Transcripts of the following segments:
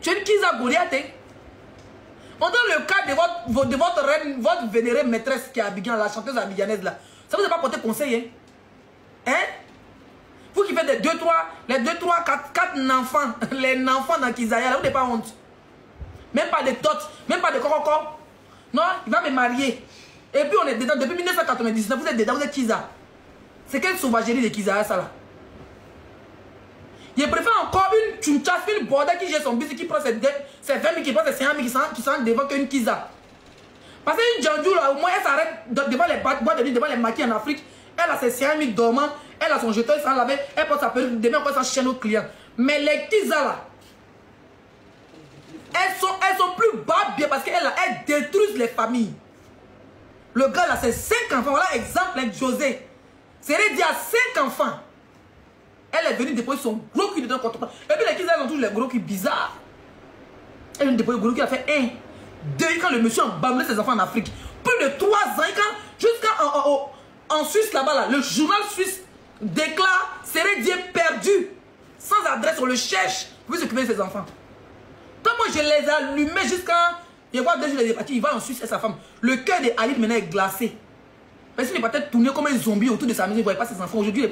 Tu es une Kiza Goliath, hein? On donne le cas de votre reine, votre vénérée maîtresse qui est Abidjan, la chanteuse abidjanaise là. Ça vous a pas porté conseil, hein? Hein? Vous qui faites les 2, 3, 4 enfants, les enfants dans Kizaya, là, vous n'avez pas honte. Même pas de tot, même pas de corocor. Non, il va me marier. Et puis on est dedans, depuis 1999, vous êtes dedans, vous êtes Kiza. C'est quelle sauvagerie de Kizaya ça là? Je préfère encore une tchunchasse, une borda qui gère son business, qui prend ses 20 000, qui prend ses 50 000, qui s'en devant qu'une Kiza. Parce qu'une Djandjou là, au moins elle s'arrête devant les boîtes de nuit, devant les maquis en Afrique. Elle a ses 5 000 dormants, elle a son jeton, elle s'en laver, elle porte sa perruque, demain encore sa chaîne aux clients. Mais les Kiza là, elles sont plus bas bien parce qu'elles détruisent les familles. Le gars là, c'est 5 enfants. Voilà exemple, hein, José. C'est dit à 5 enfants. Elle est venue déposer son gros cul dedans contre. Et puis les Kiza, elles ont toujours les gros culs bizarres. Elle vient déposer le gros cul, elle a fait 1, 2, quand le monsieur a abandonné ses enfants en Afrique. Plus de 3 ans, jusqu'à en Suisse là-bas, là, le journal suisse déclare Sérédier perdu. Sans adresse, on le cherche pour s'occuper de ses enfants. Quand moi je les allumais jusqu'à. Il y a 2 jours, il est parti, il va en Suisse et sa femme. Le cœur de Ali maintenant est glacé. Parce qu'il est peut-être tourné comme un zombie autour de sa maison, il ne voyait pas ses enfants. Aujourd'hui,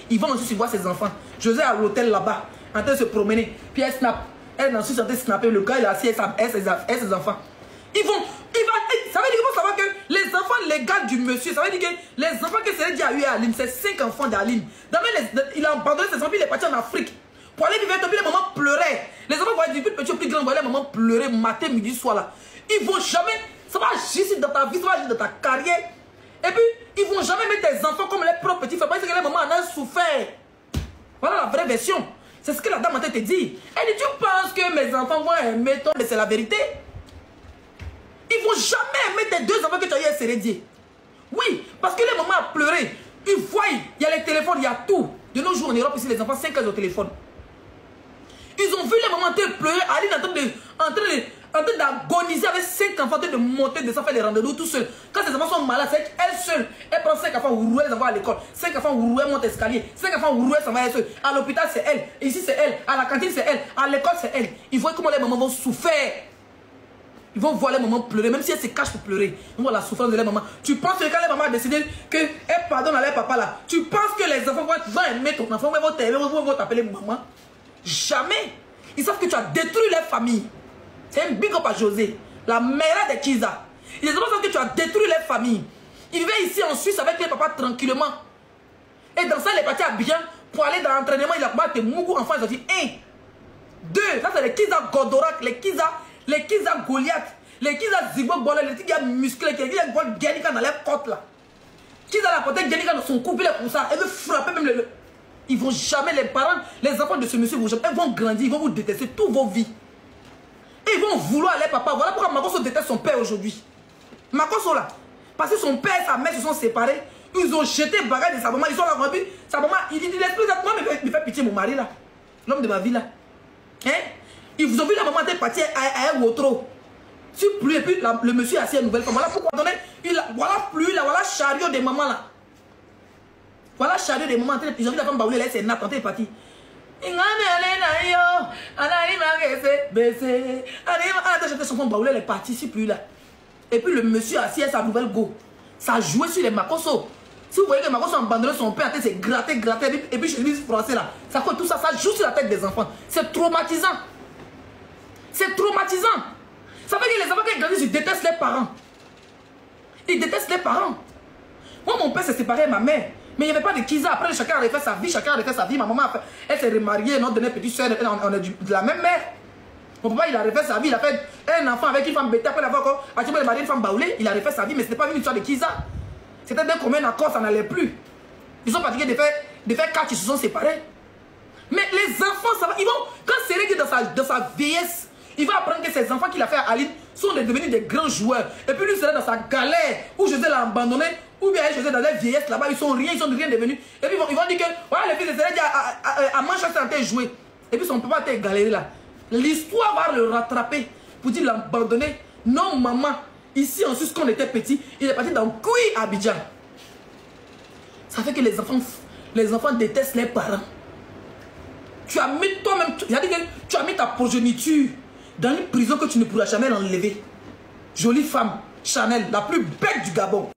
il va en Suisse, il voit ses enfants. José à l'hôtel là-bas, en train de se promener. Puis elle snap. Elle est en Suisse en train de snapper. Le gars, il est assis et ses enfants. Ça veut dire qu'il faut savoir que les enfants légaux du monsieur, ça veut dire que les enfants que Sérédi a eu à Aline, c'est 5 enfants d'Aline. Il a abandonné ses enfants, il est parti en Afrique. Pour aller vivre, les mamans pleuraient. Les enfants voyaient du plus petit au plus grand, voyaient les mamans pleurer matin, midi, soir là. Ils vont jamais, ça va agir dans ta vie, ça va agir dans ta carrière. Et puis, ils vont jamais mettre tes enfants comme les propres petits frères. Parce que les mamans en ont souffert. Voilà la vraie version. C'est ce que la dame en tête te dit. Elle dit, tu penses que mes enfants vont aimer toi? Mais c'est la vérité. Ils vont jamais aimer tes 2 enfants que tu as eu à Sérédier. Oui, parce que les mamans ont pleuré. Ils voient, il y a les téléphones, il y a tout. De nos jours en Europe, ici, les enfants, 5 heures au téléphone. Ils ont vu les mamans en train de pleurer, Aline en train d'agoniser avec 5 enfants, en train de monter, de faire les rendez-vous tout seul. Quand ces enfants sont malades, c'est elle seule. Elle prend 5 enfants, ourou, elle les envoie à l'école. 5 enfants, ourou, elle monte l'escalier. 5 enfants, ourou, elle s'en va elle seule. À l'hôpital, c'est elle. Ici, c'est elle. À la cantine, c'est elle. À l'école, c'est elle. Ils voient comment les mamans vont souffrir. Ils vont voir les mamans pleurer, même si elles se cachent pour pleurer. Ils vont voir la souffrance de les mamans. Tu penses que quand les mamans ont décidé qu'elles pardonnent à leur papa là, tu penses que les enfants vont aimer ton enfant, vont t'appeler maman? Jamais. Ils savent que tu as détruit leur famille. C'est un big up à José, la mère de Kiza. Ils savent que tu as détruit leur famille. Ils vivaient ici en Suisse avec les papas tranquillement. Et dans ça, il est parti à bien pour aller dans l'entraînement. Il a battu Mougou enfants. Ils ont dit 1, 2. Ça, c'est les Kiza Godorak, les Kiza Goliath, les Kiza Zibo Bola, les Kiza musclés, les Kiza Genika dans les côtes là. Kiza la portée Genika dans son couple comme ça. Elle veut frapper même le. Ils vont jamais, les parents, les enfants de ce monsieur, ils vont grandir, ils vont vous détester toute vos vies. Et ils vont vouloir les papas. Voilà pourquoi Makoso déteste son père aujourd'hui. Makoso là. Parce que son père et sa mère se sont séparés. Ils ont jeté le bagage de sa maman. Ils sont là, sa maman, il dit, moi, me fait pitié mon mari là. L'homme de ma vie là. Hein? Ils vous ont vu la maman était partie à un outro. Si plus et puis le monsieur a assis à une nouvelle femme. Voilà pourquoi donner. Voilà plus là, voilà chariot des mamans là. Voilà chariot des mamans. Ils ont vu la femme baoulée là, c'est Nat, quand elle est partie. Son femme baoulée, elle est partie, si plus là. Et puis le monsieur a assis à sa nouvelle go. Ça a joué sur les Makoso. Si vous voyez que Makoso a abandonné son père, c'est gratter. Et puis je dis français là. Ça fait tout ça, ça joue sur la tête des enfants. C'est traumatisant. C'est traumatisant. Ça veut dire que les enfants qui grandissent, ils détestent les parents. Ils détestent les parents. Moi, mon père s'est séparé de ma mère. Mais il n'y avait pas de Kiza. Après, chacun a refait sa vie, Ma maman, elle s'est remariée. Notre dernière petite soeur, on est de la même mère. Mon papa, il a refait sa vie. Il a fait un enfant avec une femme bêta. Après l'avoir encore, il a marié une femme baoulée. Il a refait sa vie. Mais ce n'était pas une histoire de Kiza. C'était d'un commun accord, ça n'allait plus. Ils sont fatigués de faire 4, ils se sont séparés. Mais les enfants, ça va. Ils vont, quand Sérédi dans sa vieillesse, il va apprendre que ces enfants qu'il a fait à Aline sont devenus des grands joueurs. Et puis lui, c'est dans sa galère où José l'a abandonné. Ou bien José dans la vieillesse là-bas, ils sont rien devenus. Et puis ils vont dire que voilà, le fils de Sérédi a Manchester en train de jouer. Et puis son papa était galéré là. L'histoire va le rattraper pour dire l'abandonner. Non, maman, ici en Suisse, quand on était petit, il est parti dans Koui Abidjan. Ça fait que les enfants détestent les parents. Tu as mis toi-même, tu as mis ta progéniture, dans une prison que tu ne pourras jamais l'enlever. Jolie femme, Chanel, la plus belle du Gabon.